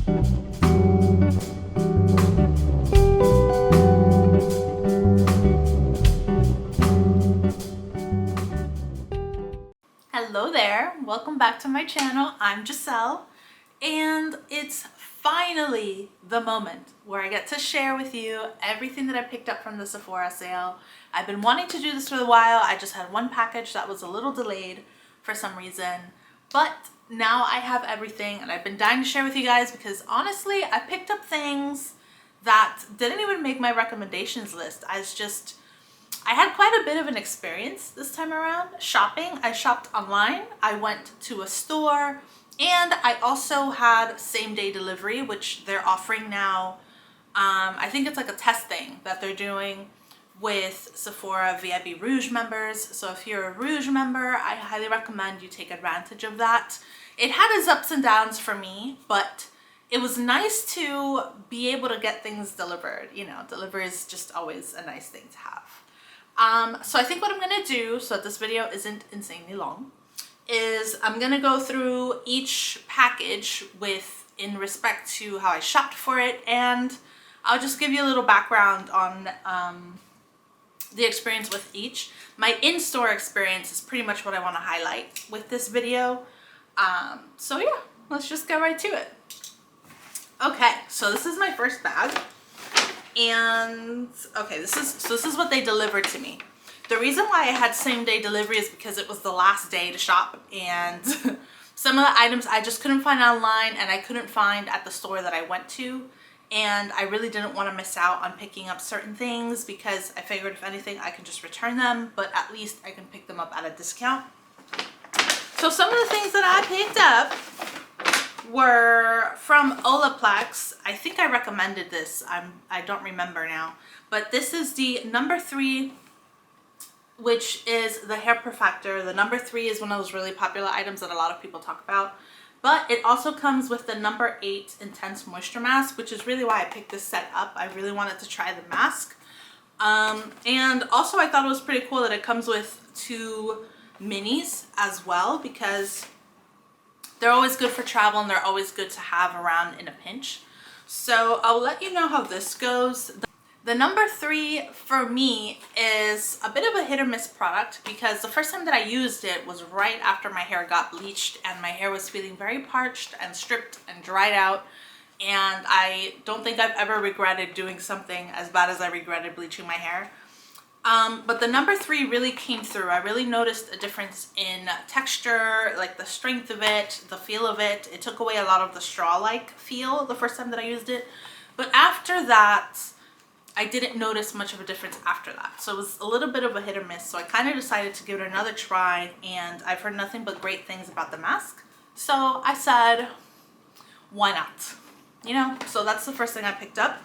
Hello there, welcome back to my channel. I'm Giselle, and it's finally the moment where I get to share with you everything that I picked up from the Sephora sale. I've been wanting to do this for a while. I just had one package that was a little delayed for some reason, but now I have everything and I've been dying to share with you guys because honestly, I picked up things that didn't even make my recommendations list. I had quite a bit of an experience this time around shopping. I shopped online, I went to a store, and I also had same-day delivery, which they're offering now. I think it's like a test thing that they're doing with Sephora VIB Rouge members. So if you're a Rouge member, I highly recommend you take advantage of that. It had its ups and downs for me, but it was nice to be able to get things delivered. You know, delivery is just always a nice thing to have. So I think what I'm gonna do, so that this video isn't insanely long, is I'm gonna go through each package in respect to how I shopped for it, and I'll just give you a little background on the experience with each. My in-store experience is pretty much what I want to highlight with this video. So yeah, let's just get right to it. Okay, so this is my first bag. And okay, this is what they delivered to me. The reason why I had same-day delivery is because it was the last day to shop, and some of the items I just couldn't find online and I couldn't find at the store that I went to, and I really didn't want to miss out on picking up certain things because I figured if anything I can just return them, but at least I can pick them up at a discount. So some of the things that I picked up were from Olaplex. I think I recommended this. I don't remember now, but this is the number 3, which is the hair perfector. The number 3 is one of those really popular items that a lot of people talk about, but it also comes with the number 8 intense moisture mask, which is really why I picked this set up. I really wanted to try the mask, and also I thought it was pretty cool that it comes with 2 minis as well, because they're always good for travel and they're always good to have around in a pinch. So I'll let you know how this goes. The number 3 for me is a bit of a hit or miss product, because the first time that I used it was right after my hair got bleached and my hair was feeling very parched and stripped and dried out, and I don't think I've ever regretted doing something as bad as I regretted bleaching my hair. But the number 3 really came through. I really noticed a difference in texture, like the strength of it, the feel of it. It took away a lot of the straw-like feel the first time that I used it. But after that, I didn't notice much of a difference after that. So it was a little bit of a hit or miss. So I kind of decided to give it another try, and I've heard nothing but great things about the mask. So I said, why not? You know, so that's the first thing I picked up.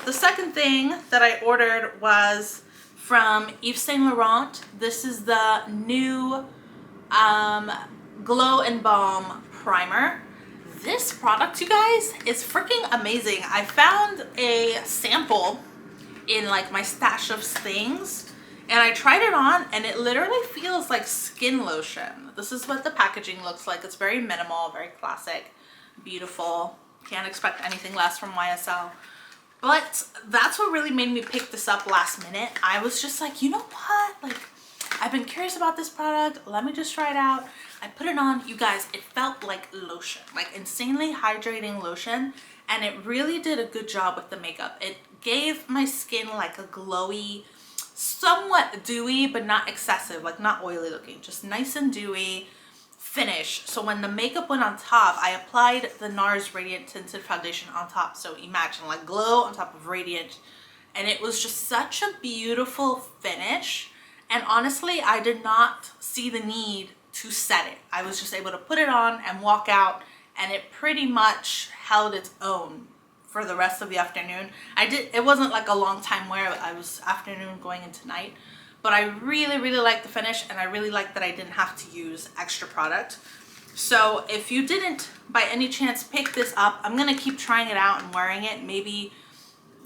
The second thing that I ordered was from Yves Saint Laurent. This is the new Glow and Balm primer. This product, you guys, is freaking amazing. I found a sample in like my stash of things, and I tried it on, and it literally feels like skin lotion. This is what the packaging looks like. It's very minimal, very classic, beautiful. Can't expect anything less from YSL. But that's what really made me pick this up last minute. I was just like, you know what? Like, I've been curious about this product. Let me just try it out. I put it on. You guys, it felt like lotion, like insanely hydrating lotion. And it really did a good job with the makeup. It gave my skin like a glowy, somewhat dewy, but not excessive, like not oily looking, just nice and dewy finish. So when the makeup went on top, I applied the NARS Radiant Tinted Foundation on top. So imagine like glow on top of radiant, and it was just such a beautiful finish. And honestly, I did not see the need to set it. I was just able to put it on and walk out, and it pretty much held its own for the rest of the afternoon. It wasn't like a long time wear. I was afternoon going into night. But I really like the finish, and I really like that I didn't have to use extra product. So if you didn't by any chance pick this up, I'm gonna keep trying it out and wearing it. Maybe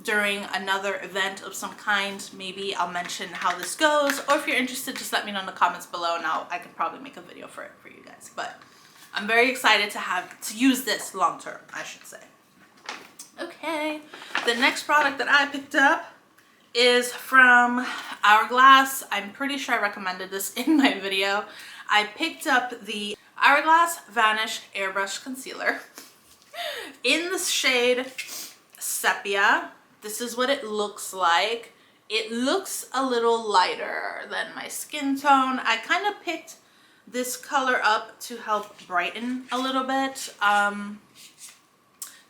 during another event of some kind, maybe I'll mention how this goes. Or if you're interested, just let me know in the comments below, and I could probably make a video for it for you guys. But I'm very excited to use this long term, I should say. Okay, the next product that I picked up is from Hourglass. I'm pretty sure I recommended this in my video. I picked up the Hourglass Vanish Airbrush Concealer in the shade Sepia. This is what it looks like. It looks a little lighter than my skin tone. I kind of picked this color up to help brighten a little bit.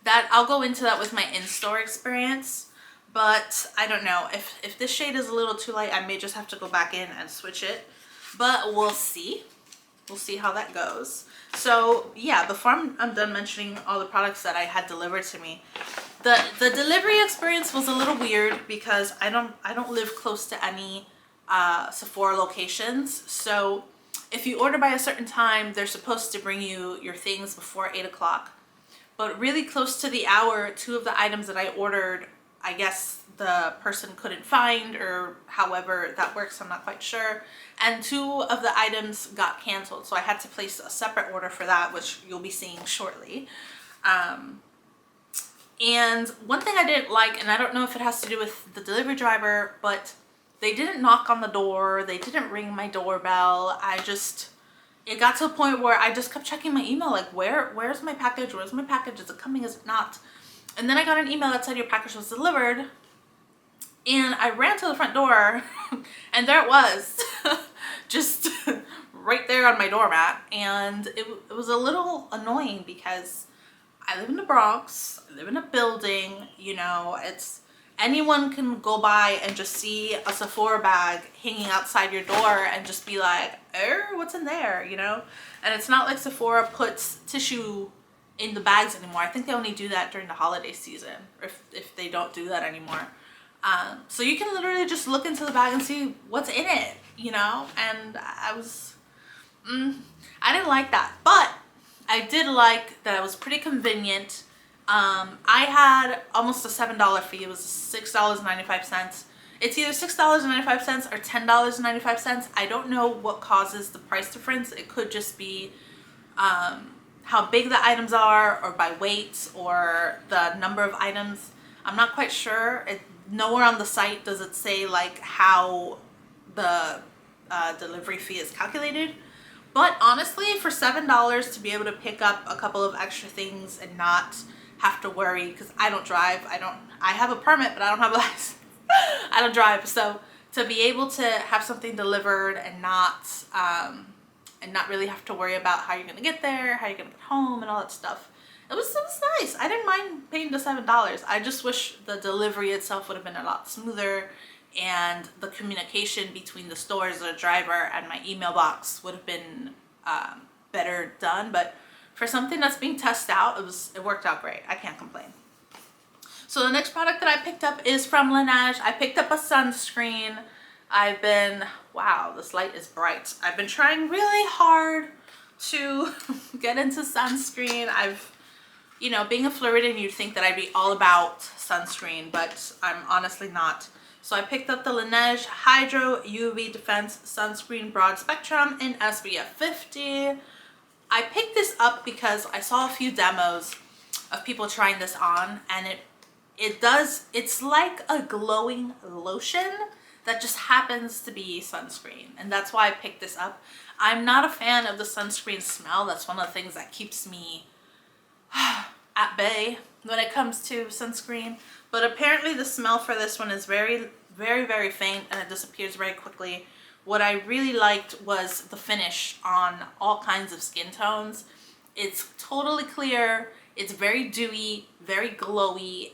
That I'll go into that with my in-store experience, but I don't know. If this shade is a little too light, I may just have to go back in and switch it, but we'll see. We'll see how that goes. So yeah, before I'm done mentioning all the products that I had delivered to me, the delivery experience was a little weird because I don't live close to any Sephora locations. So if you order by a certain time, they're supposed to bring you your things before 8 o'clock. But really close to the hour, 2 of the items that I ordered, I guess the person couldn't find, or however that works, I'm not quite sure. And 2 of the items got canceled, so I had to place a separate order for that, which you'll be seeing shortly. And one thing I didn't like, and I don't know if it has to do with the delivery driver, but they didn't knock on the door, they didn't ring my doorbell. It got to a point where I just kept checking my email, like, where's my package? Where's my package? Is it coming? Is it not? And then I got an email that said your package was delivered. And I ran to the front door and there it was, just right there on my doormat. And it was a little annoying because I live in the Bronx, I live in a building, you know, anyone can go by and just see a Sephora bag hanging outside your door and just be like, what's in there, you know? And it's not like Sephora puts tissue in the bags anymore. I think they only do that during the holiday season, or if they don't do that anymore. So you can literally just look into the bag and see what's in it, you know? And I didn't like that, but I did like that it was pretty convenient. I had almost a $7 fee. It was $6.95. It's either $6.95 or $10.95. I don't know what causes the price difference. It could just be how big the items are, or by weight, or the number of items. I'm not quite sure. Nowhere on the site does it say like how the delivery fee is calculated. But honestly, for $7 to be able to pick up a couple of extra things and not have to worry, because I don't drive. I have a permit, but I don't have a license. I don't drive. So to be able to have something delivered and not really have to worry about how you're gonna get there, how you're gonna get home, and all that stuff, it was nice. I didn't mind paying the $7. I just wish the delivery itself would have been a lot smoother, and the communication between the stores, the driver, and my email box would have been better done. But for something that's being tested out, it worked out great. I can't complain. So the next product that I picked up is from LANEIGE. I picked up a sunscreen. Wow, this light is bright. I've been trying really hard to get into sunscreen. You know, being a Floridian, you'd think that I'd be all about sunscreen, but I'm honestly not. So I picked up the LANEIGE Hydro UV Defense Sunscreen Broad Spectrum in SPF 50. I picked this up because I saw a few demos of people trying this on, and it's like a glowing lotion that just happens to be sunscreen, and that's why I picked this up. I'm not a fan of the sunscreen smell. That's one of the things that keeps me at bay when it comes to sunscreen. But apparently the smell for this one is very, very, very faint, and it disappears very quickly. What I really liked was the finish on all kinds of skin tones. It's totally clear. It's very dewy, very glowy.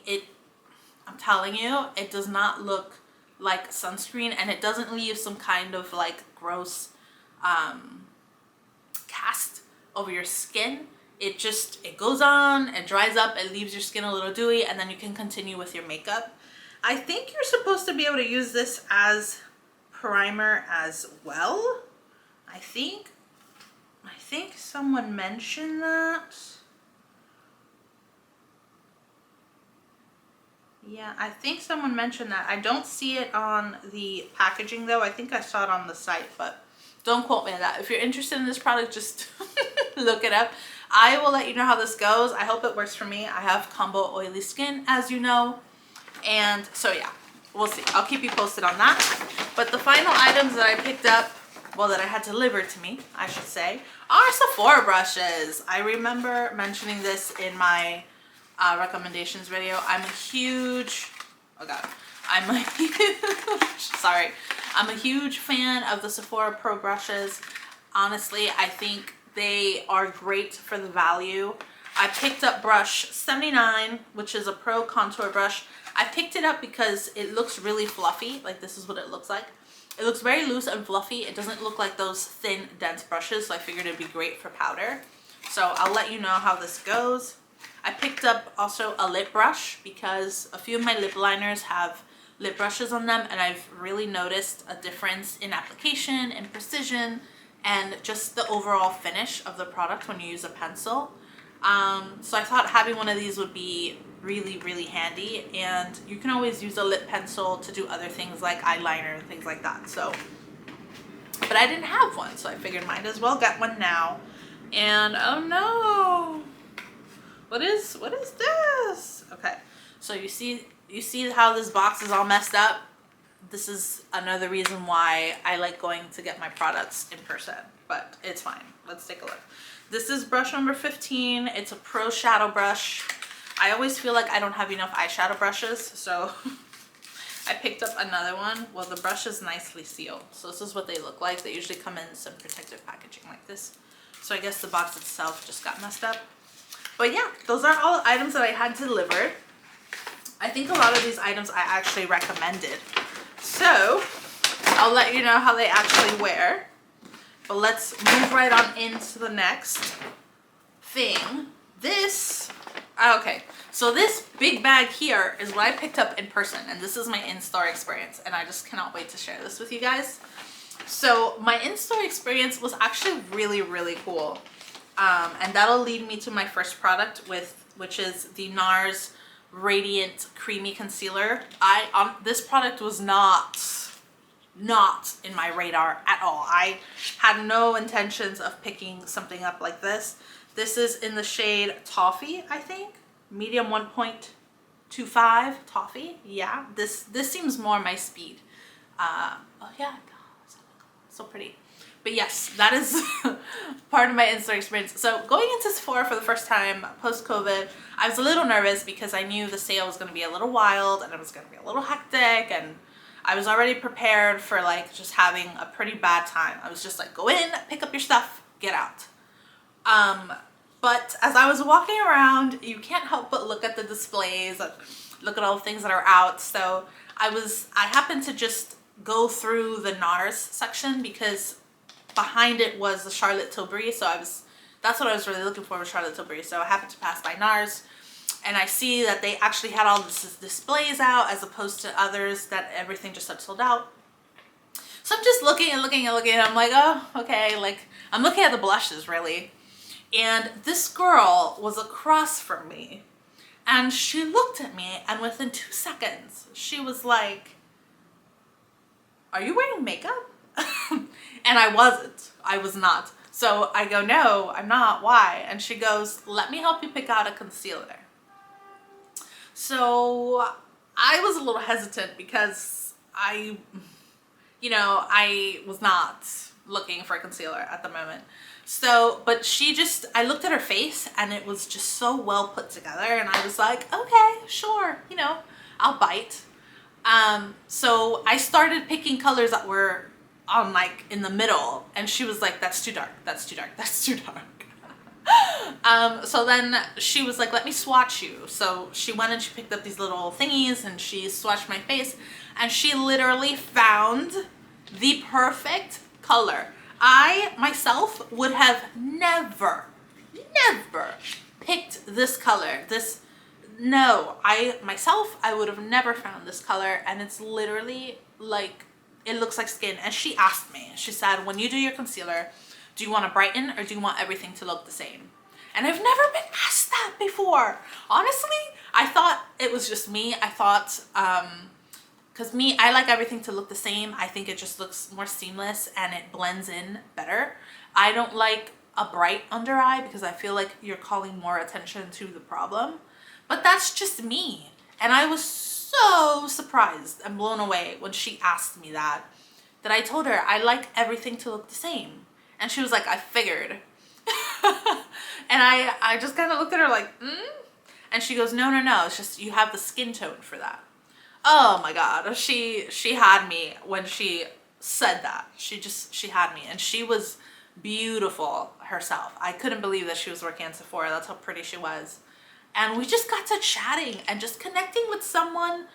I'm telling you, it does not look like sunscreen, and it doesn't leave some kind of like gross cast over your skin. It goes on, it dries up, it leaves your skin a little dewy, and then you can continue with your makeup. I think you're supposed to be able to use this as primer as well. I think someone mentioned that. Yeah, I think someone mentioned that. I don't see it on the packaging though. I think I saw it on the site, but don't quote me on that. If you're interested in this product, just Look it up. I will let you know how this goes. I hope it works for me. I have combo oily skin, as you know. And so yeah, we'll see. I'll keep you posted on that. But the final items that I picked up, well, that I had delivered to me, I should say, are Sephora brushes. I remember mentioning this in my recommendations video. I'm a huge, oh god, I'm a huge, sorry, I'm a huge fan of the Sephora Pro brushes. Honestly, I think they are great for the value. I picked up brush 79, which is a pro contour brush. I picked it up because it looks really fluffy. Like, this is what it looks like. It looks very loose and fluffy. It doesn't look like those thin, dense brushes, so I figured it'd be great for powder. So I'll let you know how this goes. I picked up also a lip brush because a few of my lip liners have lip brushes on them, and I've really noticed a difference in application and precision and just the overall finish of the product when you use a pencil. So I thought having one of these would be really, really handy, and you can always use a lip pencil to do other things like eyeliner and things like that. So, but I didn't have one, so I figured might as well get one now. And oh no, what is this? Okay, so you see how this box is all messed up. This is another reason why I like going to get my products in person, but it's fine. Let's take a look. This is brush number 15. It's a pro shadow brush. I always feel like I don't have enough eyeshadow brushes, so I picked up another one. Well, the brush is nicely sealed, so this is what they look like. They usually come in some protective packaging like this. So I guess the box itself just got messed up. But yeah, those are all items that I had delivered. I think a lot of these items I actually recommended. So I'll let you know how they actually wear. But let's move right on into the next thing. This, okay, so this big bag here is what I picked up in person, and this is my in-store experience, and I just cannot wait to share this with you guys. So my in-store experience was actually really, really cool. And that'll lead me to my first product, which is the NARS Radiant Creamy Concealer. This product was not in my radar at all. I had no intentions of picking something up like this. This is in the shade Toffee, I think. Medium 1.25 Toffee. Yeah, this seems more my speed. Oh yeah, so pretty. But yes, that is part of my in-store experience. So going into Sephora for the first time post-COVID, I was a little nervous because I knew the sale was going to be a little wild and it was going to be a little hectic, and I was already prepared for like just having a pretty bad time. I was just like, go in, pick up your stuff, get out. But as I was walking around, you can't help but look at the displays, look at all the things that are out. So I happened to just go through the NARS section because behind it was the Charlotte Tilbury. So that's what I was really looking for, was Charlotte Tilbury. So I happened to pass by NARS, and I see that they actually had all this displays out as opposed to others that everything just had sold out. So I'm just looking and looking and looking, and I'm like, oh, okay, like I'm looking at the blushes really. And this girl was across from me, and she looked at me, and within 2 seconds, she was like, are you wearing makeup? And I wasn't. I was not. So I go, no, I'm not. Why? And she goes, let me help you pick out a concealer. So I was a little hesitant because I was not looking for a concealer at the moment. So, but I looked at her face, and it was just so well put together, and I was like, okay, sure, I'll bite. So I started picking colors that were on like in the middle, and she was like, that's too dark, that's too dark, that's too dark. So then she was like, let me swatch you. So she went and she picked up these little thingies, and she swatched my face, and she literally found the perfect color. I myself would have never picked this color. I would have never found this color, and it's literally like, it looks like skin. And she asked me, she said, when you do your concealer, do you want to brighten or do you want everything to look the same? And I've never been asked that before. Honestly, I thought it was just me. I thought, because I like everything to look the same. I think it just looks more seamless and it blends in better. I don't like a bright under eye because I feel like you're calling more attention to the problem. But that's just me. And I was so surprised and blown away when she asked me that I told her I like everything to look the same. And she was like, I figured. And I just kind of looked at her like, And she goes, no, it's just you have the skin tone for that. Oh my God, she had me when she said that. She had me, and she was beautiful herself. I couldn't believe that she was working at Sephora. That's how pretty she was. And we just got to chatting and just connecting with someone.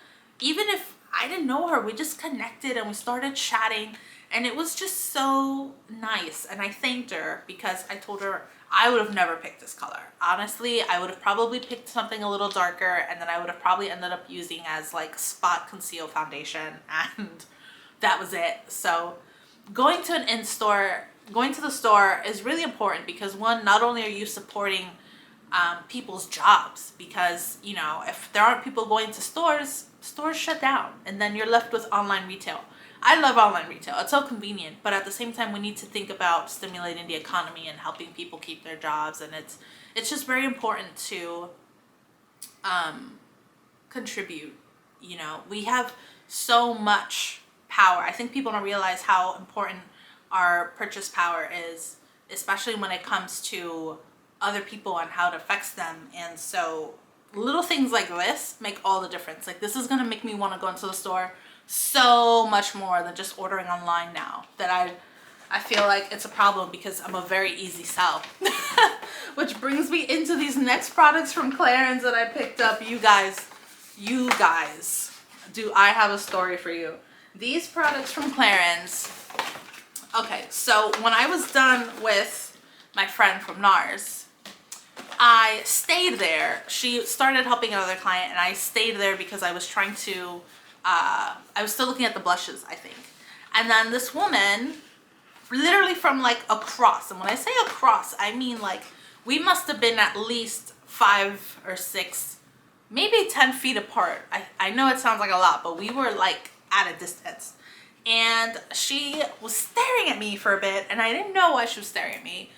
Even if I didn't know her, we just connected and we started chatting, and it was just so nice. And I thanked her because I told her I would have never picked this color. Honestly, I would have probably picked something a little darker, and then I would have probably ended up using as like spot conceal foundation, and that was it. So going to the store is really important because, one, not only are you supporting people's jobs, because, you know, if there aren't people going to stores shut down, and then you're left with online retail. I love online retail. It's so convenient, but at the same time, we need to think about stimulating the economy and helping people keep their jobs, and it's just very important to contribute. You know, we have so much power. I think people don't realize how important our purchase power is, especially when it comes to other people and how it affects them. And so little things like this make all the difference. Like, this is gonna make me want to go into the store so much more than just ordering online now, that I feel like it's a problem because I'm a very easy sell. Which brings me into these next products from Clarins that I picked up. You guys, do I have a story for you? These products from Clarins. Okay, so when I was done with my friend from NARS, I stayed there. She started helping another client, and I stayed there because I was trying to, I was still looking at the blushes, I think. And then this woman, literally from like across, and when I say across, I mean like we must have been at least 5 or 6, maybe 10 feet apart. I know it sounds like a lot, but we were like at a distance. And she was staring at me for a bit, and I didn't know why she was staring at me.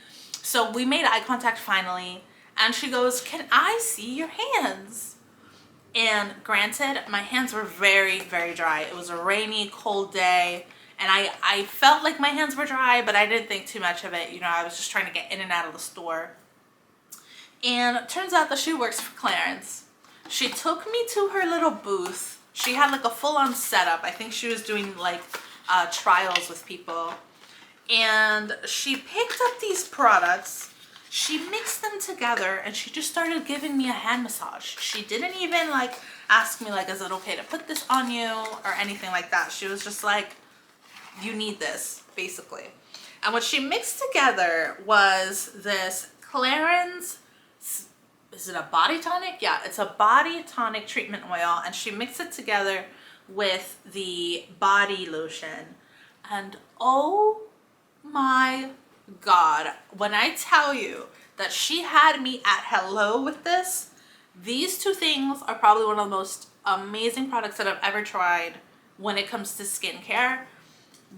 So we made eye contact finally, and she goes, "Can I see your hands?" And granted, my hands were very, very dry. It was a rainy, cold day, and I felt like my hands were dry, but I didn't think too much of it. You know, I was just trying to get in and out of the store. And it turns out that she works for Clarins. She took me to her little booth. She had like a full-on setup. I think she was doing like trials with people. And she picked up these products. She mixed them together, and she just started giving me a hand massage. She didn't even like ask me like, is it okay to put this on you or anything like that. She was just like, you need this, basically. And what she mixed together was this Clarins, is it a body tonic? Yeah, it's a body tonic treatment oil, and she mixed it together with the body lotion. And oh my God, when I tell you that she had me at hello with this, these two things are probably one of the most amazing products that I've ever tried when it comes to skincare.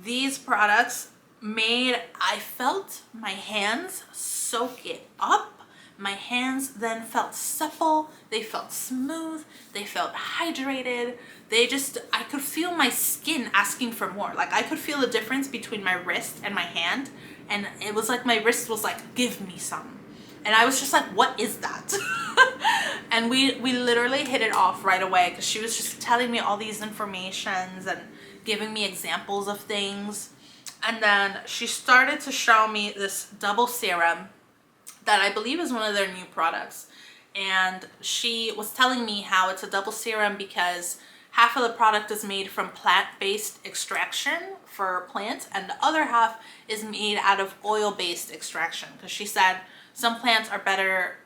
These products I felt my hands soak it up. My hands then felt supple, they felt smooth, they felt hydrated. I could feel my skin asking for more. Like, I could feel the difference between my wrist and my hand, and it was like my wrist was like, give me some. And I was just like, what is that? And we literally hit it off right away, because she was just telling me all these informations and giving me examples of things. And then she started to show me this double serum that I believe is one of their new products. And she was telling me how it's a double serum because half of the product is made from plant-based extraction for plants, and the other half is made out of oil-based extraction, because she said some plants are better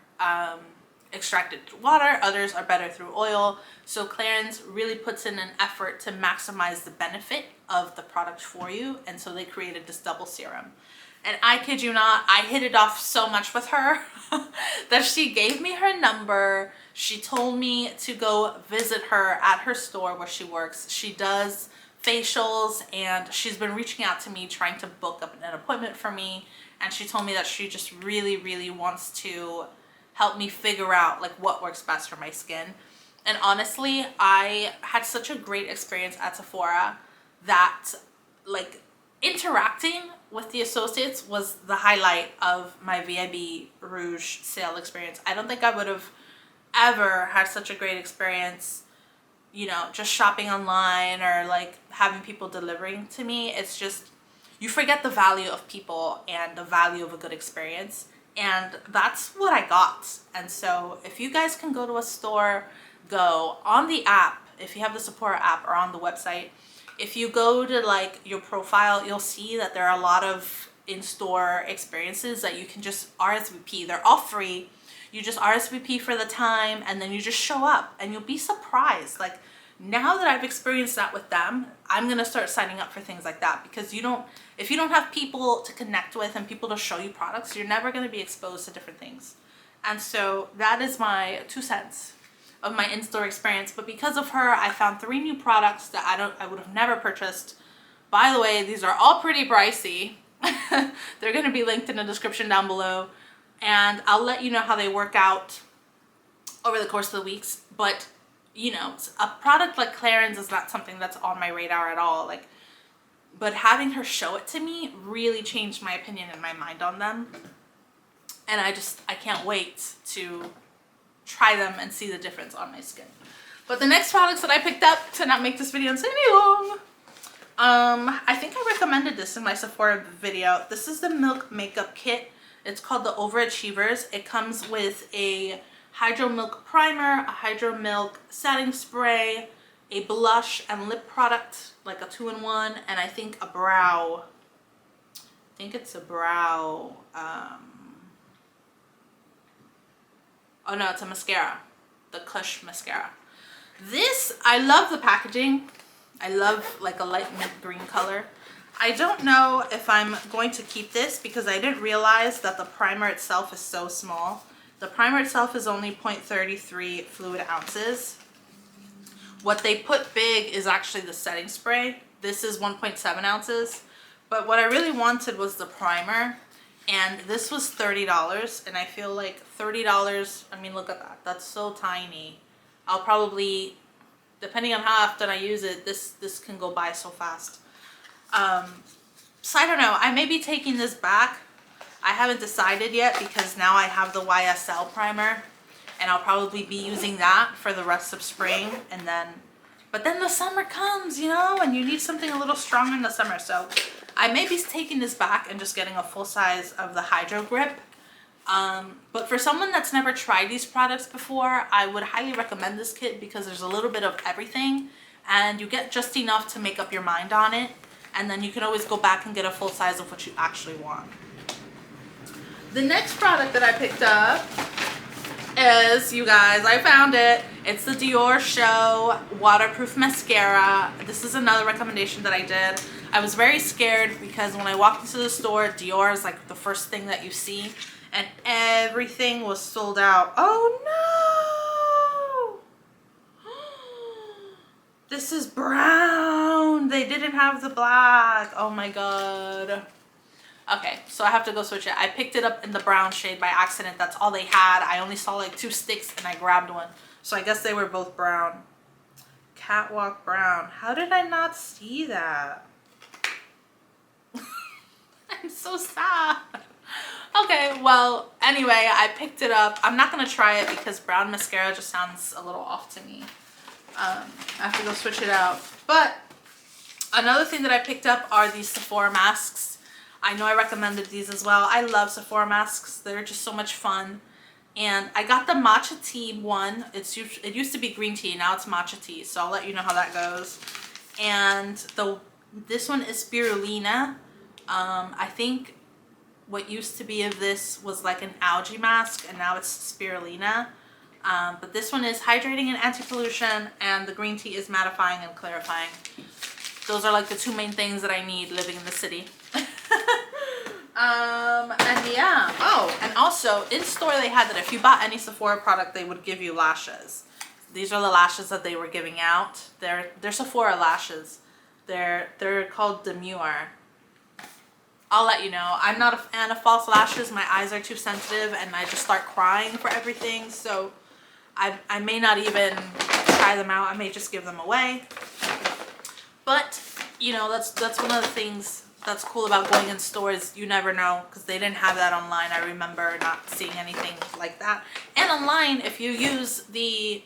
extracted through water, others are better through oil. So Clarins really puts in an effort to maximize the benefit of the product for you, and so they created this double serum. And I kid you not, I hit it off so much with her that she gave me her number. She told me to go visit her at her store where she works. She does facials, and she's been reaching out to me trying to book up an appointment for me. and she told me that she just really wants to help me figure out like what works best for my skin. And honestly, I had such a great experience at Sephora that like interacting with the associates was the highlight of my VIB Rouge sale experience. I don't think I would have ever had such a great experience, you know, just shopping online or like having people delivering to me. It's just, you forget the value of people and the value of a good experience. And that's what I got. And so if you guys can go to a store, go on the app, if you have the Sephora app, or on the website. If you go to like your profile, you'll see that there are a lot of in-store experiences that you can just RSVP. They're all free. You just RSVP for the time and then you just show up and you'll be surprised. Like now that I've experienced that with them, I'm gonna start signing up for things like that, because if you don't have people to connect with and people to show you products, you're never gonna be exposed to different things. And so that is my 2 cents of my in-store experience. But because of her, I found 3 new products that I would have never purchased. By the way, these are all pretty pricey. They're gonna be linked in the description down below, and I'll let you know how they work out over the course of the weeks. But you know, a product like Clarins is not something that's on my radar at all. Like, but having her show it to me really changed my opinion and my mind on them. And I can't wait to try them and see the difference on my skin. But the next products that I picked up, to not make this video insanely long, I think I recommended this in my Sephora video. This is the Milk Makeup Kit. It's called the Overachievers. It comes with a Hydro Milk Primer, a Hydro Milk Setting Spray, a blush and lip product, like a 2-in-1, and I think a brow. I think it's a brow. Oh no, it's a mascara. The Kush mascara. This, I love the packaging. I love like a light mint green color. I don't know if I'm going to keep this because I didn't realize that the primer itself is so small. The primer itself is only 0.33 fluid ounces. What they put big is actually the setting spray. This is 1.7 ounces. But what I really wanted was the primer. And this was $30. And I feel like $30, I mean, look at that. That's so tiny. I'll probably, depending on how often I use it, this can go by so fast. So I don't know. I may be taking this back. I haven't decided yet because now I have the YSL primer. And I'll probably be using that for the rest of spring. And then, but then the summer comes, you know, and you need something a little stronger in the summer. So I may be taking this back and just getting a full size of the Hydro Grip. But for someone that's never tried these products before, I would highly recommend this kit because there's a little bit of everything and you get just enough to make up your mind on it. And then you can always go back and get a full size of what you actually want. The next product that I picked up is, you guys, I found it. It's the Dior Show Waterproof Mascara. This is another recommendation that I did. I was very scared because when I walked into the store, Dior is like the first thing that you see. And everything was sold out. Oh no! This is brown. They didn't have the black. Oh my god. Okay, so I have to go switch it. I picked it up in the brown shade by accident. That's all they had. I only saw like 2 sticks and I grabbed one. So I guess they were both brown. Catwalk brown. How did I not see that? I'm so sad. Okay, well, anyway, I picked it up. I'm not going to try it because brown mascara just sounds a little off to me. I have to go switch it out. But another thing that I picked up are these Sephora masks. I know I recommended these as well. I love Sephora masks. They're just so much fun. And I got the matcha tea one. It used to be green tea. Now it's matcha tea. So I'll let you know how that goes. And this one is spirulina. I think what used to be of this was like an algae mask. And now it's spirulina. But this one is hydrating and anti-pollution. And the green tea is mattifying and clarifying. Those are like the 2 main things that I need living in the city. And yeah. Oh, and also in store they had that if you bought any Sephora product, they would give you lashes. These are the lashes that they were giving out. They're Sephora lashes. They're called Demure. I'll let you know. I'm not a fan of false lashes. My eyes are too sensitive and I just start crying for everything. So I may not even try them out. I may just give them away. But, you know, that's one of the things that's cool about going in stores. You never know, because they didn't have that online. I remember not seeing anything like that. And online, if you use the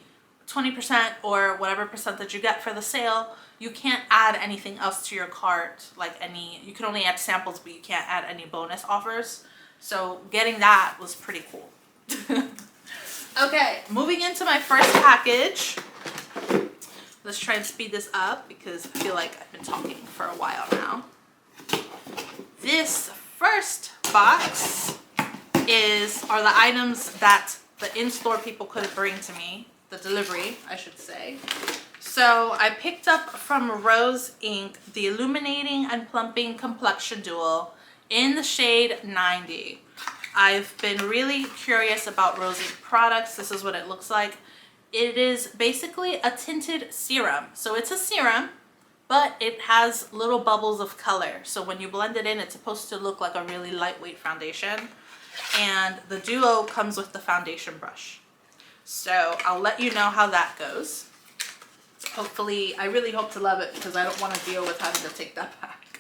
20% or whatever percent that you get for the sale, you can't add anything else to your cart. Like you can only add samples, but you can't add any bonus offers. So getting that was pretty cool. Okay, moving into my first package. Let's try and speed this up because I feel like I've been talking for a while now. This first box are the items that the in-store people couldn't bring to me. The delivery, I should say. So I picked up from Rose Inc. the Illuminating and Plumping Complexion Duo in the shade 90. I've been really curious about Rose Inc. products. This is what it looks like. It is basically a tinted serum. So it's a serum, but it has little bubbles of color. So when you blend it in, it's supposed to look like a really lightweight foundation. And the duo comes with the foundation brush. So I'll let you know how that goes. Hopefully, I really hope to love it because I don't want to deal with having to take that back.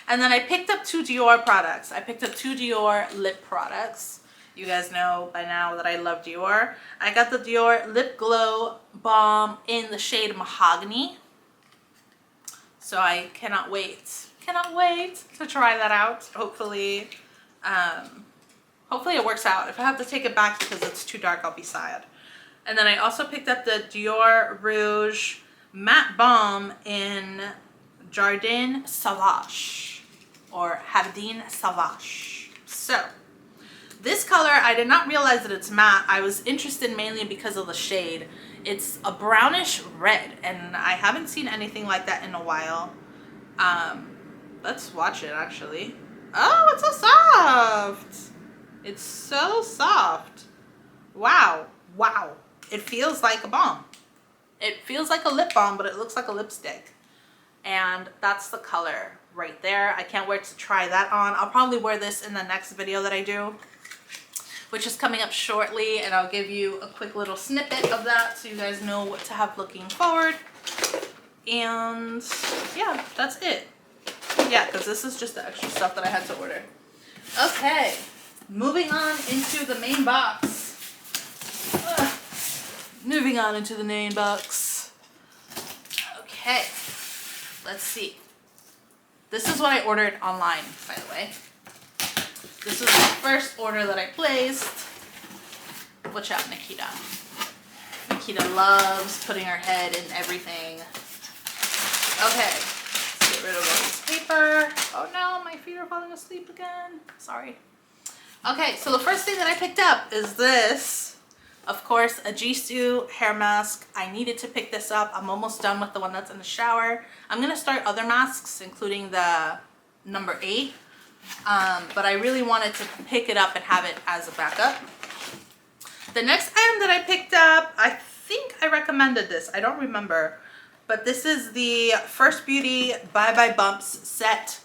And then I picked up 2 Dior products. I picked up 2 Dior lip products. You guys know by now that I love Dior. I got the Dior Lip Glow Balm in the shade Mahogany. So I cannot wait to try that out. Hopefully it works out. If I have to take it back because it's too dark, I'll be sad. And then I also picked up the Dior Rouge Matte Balm in Jardin Sauvage, or Jardin Sauvage. So this color, I did not realize that it's matte. I was interested mainly because of the shade. It's a brownish red, and I haven't seen anything like that in a while. Let's watch it actually. Oh, it's so soft. It's so soft. Wow. Wow. It feels like a balm. It feels like a lip balm, but it looks like a lipstick. And that's the color right there. I can't wait to try that on. I'll probably wear this in the next video that I do, which is coming up shortly, and I'll give you a quick little snippet of that so you guys know what to have looking forward. And yeah, that's it. Yeah, because this is just the extra stuff that I had to order. Okay, moving on into the main box. Moving on into the main box. Okay, let's see. This is what I ordered online, by the way. This is the first order that I placed. Watch out, Nikita. Nikita loves putting her head in everything. Okay, let's get rid of all this paper. Oh no, my feet are falling asleep again. Sorry. Okay, so the first thing that I picked up is this. Of course, a Gisou hair mask. I needed to pick this up. I'm almost done with the one that's in the shower. I'm going to start other masks, including the number 8. But I really wanted to pick it up and have it as a backup. The next item that I picked up, I think I recommended this. I don't remember. But this is the First Beauty Bye Bye Bumps set.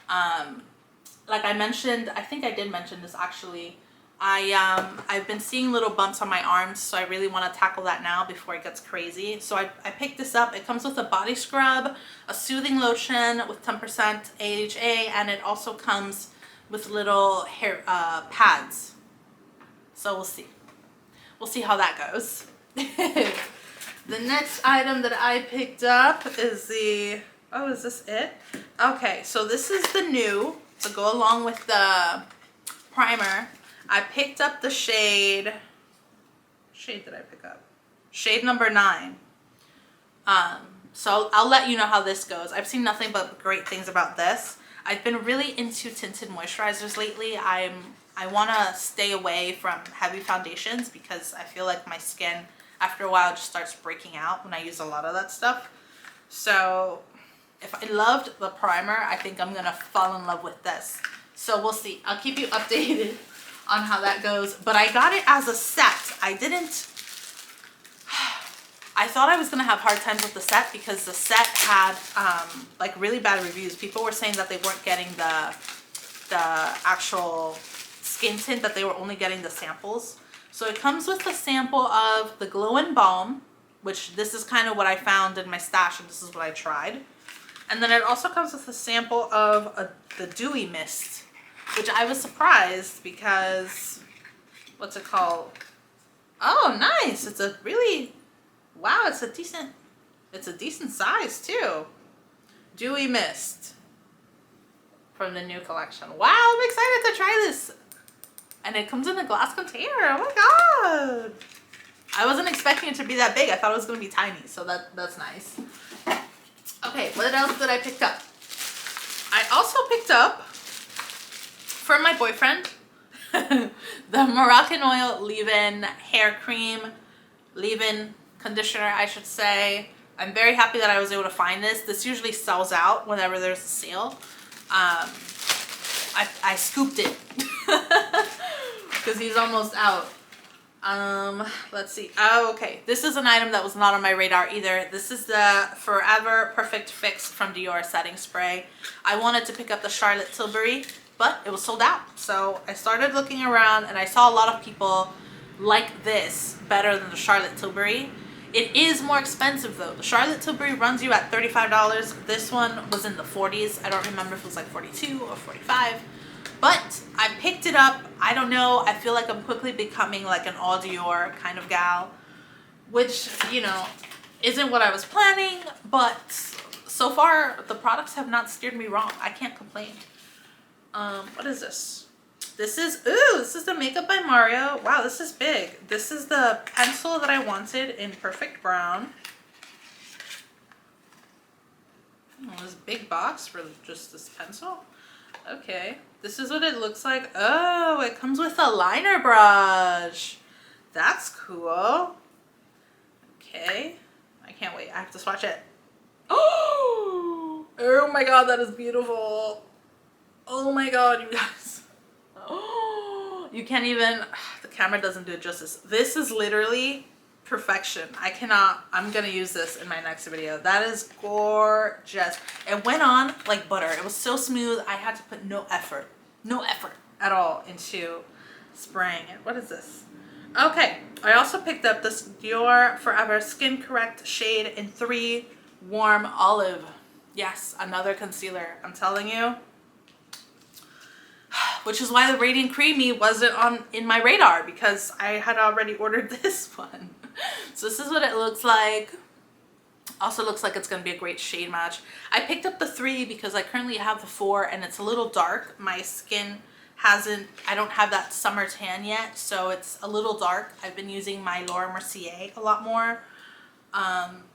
Like I mentioned, I think I did mention this actually. I've been seeing little bumps on my arms, so I really want to tackle that now before it gets crazy. So I picked this up. It comes with a body scrub, a soothing lotion with 10% AHA, and it also comes with little hair pads. So we'll see. We'll see how that goes. The next item that I picked up is the... Oh, is this it? Okay, so this is the new to go along with the primer. I picked up the shade did I pick up? Shade number 9. So I'll let you know how this goes. I've seen nothing but great things about this. I've been really into tinted moisturizers lately. I want to stay away from heavy foundations because I feel like my skin after a while just starts breaking out when I use a lot of that stuff. So if I loved the primer, I think I'm gonna fall in love with this. So we'll see. I'll keep you updated on how that goes. But I got it as a set. I thought I was gonna have hard times with the set because the set had like really bad reviews. People were saying that they weren't getting the the actual skin tint, that they were only getting the samples. So it comes with a sample of the Glow and Balm, which this is kind of what I found in my stash, and this is what I tried. And then it also comes with a sample of the Dewy Mist, which I was surprised because, what's it called? Oh, nice. It's a really, wow, it's a decent size too. Dewy Mist from the new collection. Wow, I'm excited to try this. And it comes in a glass container. Oh my God. I wasn't expecting it to be that big. I thought it was going to be tiny, so that's nice. Okay, what else did I pick up? I also picked up, from my boyfriend, the Moroccan Oil Leave-In Hair Cream, Leave-In Conditioner, I should say. I'm very happy that I was able to find this. This usually sells out whenever there's a sale. I scooped it because he's almost out. Let's see. Oh, okay. This is an item that was not on my radar either. This is the Forever Perfect Fix from Dior setting spray. I wanted to pick up the Charlotte Tilbury, but it was sold out. So I started looking around and I saw a lot of people like this better than the Charlotte Tilbury. It is more expensive though. The Charlotte Tilbury runs you at $35. This one was in the 40s. I don't remember if it was like 42 or 45. But I picked it up. I don't know. I feel like I'm quickly becoming like an all Dior kind of gal, which, you know, isn't what I was planning. But so far, the products have not steered me wrong. I can't complain. What is this? This is the Makeup by Mario. Wow, this is big. This is the pencil that I wanted in Perfect Brown. Oh, this big box for just this pencil. Okay, this is what it looks like. Oh, it comes with a liner brush. That's cool. Okay, I can't wait. I have to swatch it. Oh my God, that is beautiful. Oh my God, you guys. Oh, you can't even, the camera doesn't do it justice. This is literally perfection. I cannot, I'm gonna use this in my next video. That is gorgeous. It went on like butter. It was so smooth. I had to put no effort at all into spraying it. What is this? Okay, I also picked up this Dior Forever Skin Correct shade in 3 Warm Olive. Yes, another concealer. I'm telling you. Which is why the Radiant Creamy wasn't in my radar, because I had already ordered this one. So this is what it looks like. Also looks like it's going to be a great shade match. I picked up the 3 because I currently have the 4 and it's a little dark. My skin I don't have that summer tan yet, so it's a little dark. I've been using my Laura Mercier a lot more.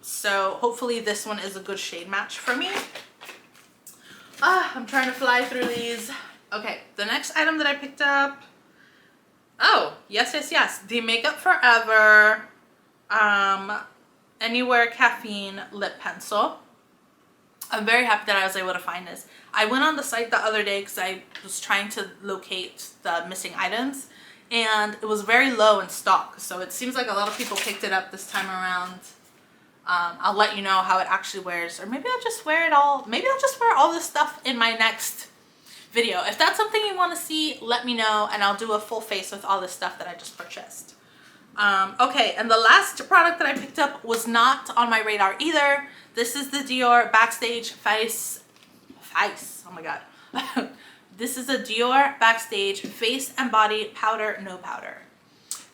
So hopefully this one is a good shade match for me. I'm trying to fly through these. Okay, the next item that I picked up. Oh, yes. The Makeup Forever Anywhere Caffeine Lip Pencil. I'm very happy that I was able to find this. I went on the site the other day because I was trying to locate the missing items, and it was very low in stock. So it seems like a lot of people picked it up this time around. I'll let you know how it actually wears, or maybe I'll just wear it all. Maybe I'll just wear all this stuff in my next video. If that's something you want to see, let me know, and I'll do a full face with all this stuff that I just purchased. Okay, and the last product that I picked up was not on my radar either. This is the Dior Backstage Face. Oh my God. This is a Dior Backstage Face and Body Powder No Powder.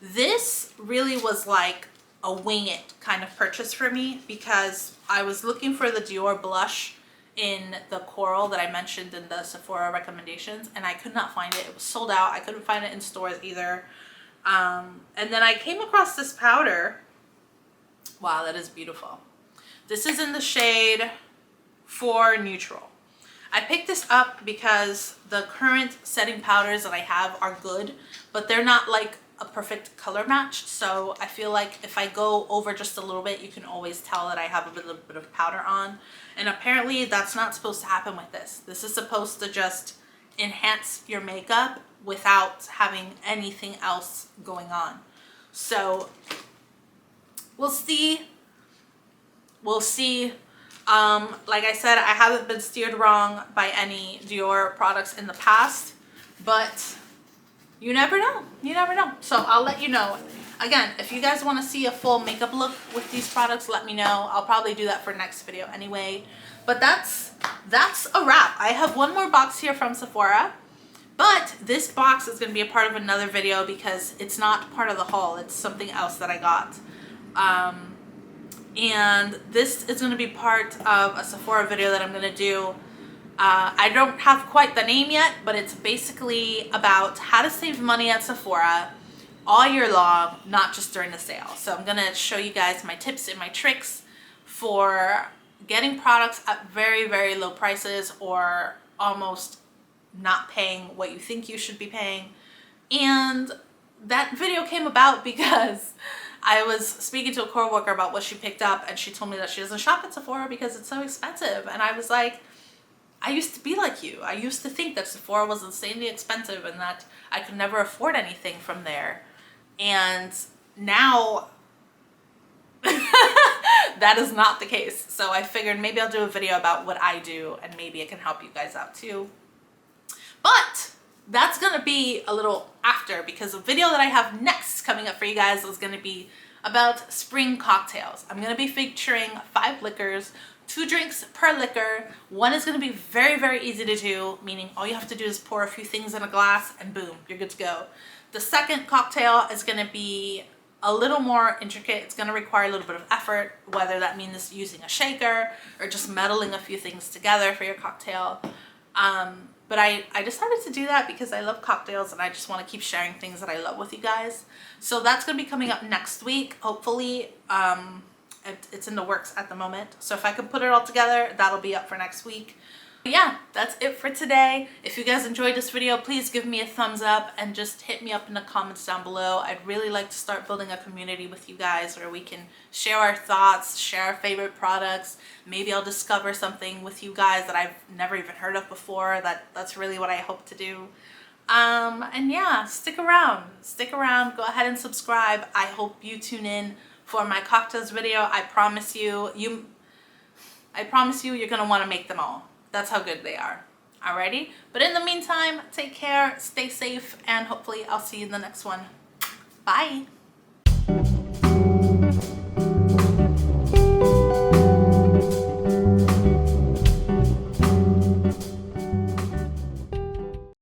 This really was like a wing it kind of purchase for me, because I was looking for the Dior blush in the coral that I mentioned in the Sephora recommendations, and I could not find it. It was sold out. I couldn't find it in stores either. And then I came across this powder. Wow, that is beautiful. This is in the shade 4 Neutral. I picked this up because the current setting powders that I have are good, but they're not like a perfect color match. So I feel like if I go over just a little bit, you can always tell that I have a little bit of powder on. And apparently that's not supposed to happen with this. This is supposed to just enhance your makeup without having anything else going on. So we'll see. Like I said, I haven't been steered wrong by any Dior products in the past, but you never know. You never know. So I'll let you know. Again, if you guys want to see a full makeup look with these products, let me know. I'll probably do that for next video anyway. But that's a wrap. I have one more box here from Sephora, but this box is going to be a part of another video because it's not part of the haul. It's something else that I got. And this is going to be part of a Sephora video that I'm going to do. I don't have quite the name yet, but it's basically about how to save money at Sephora all year long, not just during the sale. So I'm going to show you guys my tips and my tricks for getting products at very, very low prices or almost not paying what you think you should be paying. And that video came about because I was speaking to a coworker about what she picked up, and she told me that she doesn't shop at Sephora because it's so expensive. And I was like, I used to be like you. I used to think that Sephora was insanely expensive and that I could never afford anything from there. And now that is not the case. So I figured maybe I'll do a video about what I do and maybe it can help you guys out too. But that's gonna be a little after, because the video that I have next coming up for you guys is gonna be about spring cocktails. I'm gonna be featuring 5 liquors, 2 drinks per liquor. One is gonna be very, very easy to do, meaning all you have to do is pour a few things in a glass and boom, you're good to go. The second cocktail is gonna be a little more intricate. It's gonna require a little bit of effort, whether that means using a shaker or just meddling a few things together for your cocktail. But I decided to do that because I love cocktails and I just want to keep sharing things that I love with you guys. So that's going to be coming up next week, hopefully. It's in the works at the moment. So if I can put it all together, that'll be up for next week. But yeah, that's it for today. If you guys enjoyed this video, please give me a thumbs up and just hit me up in the comments down below. I'd really like to start building a community with you guys where we can share our thoughts, share our favorite products. Maybe I'll discover something with you guys that I've never even heard of before. That's really what I hope to do. And yeah, stick around. Stick around. Go ahead and subscribe. I hope you tune in for my cocktails video. I promise you you're gonna want to make them all. That's how good they are. Alrighty? But in the meantime, take care, stay safe, and hopefully I'll see you in the next one. Bye!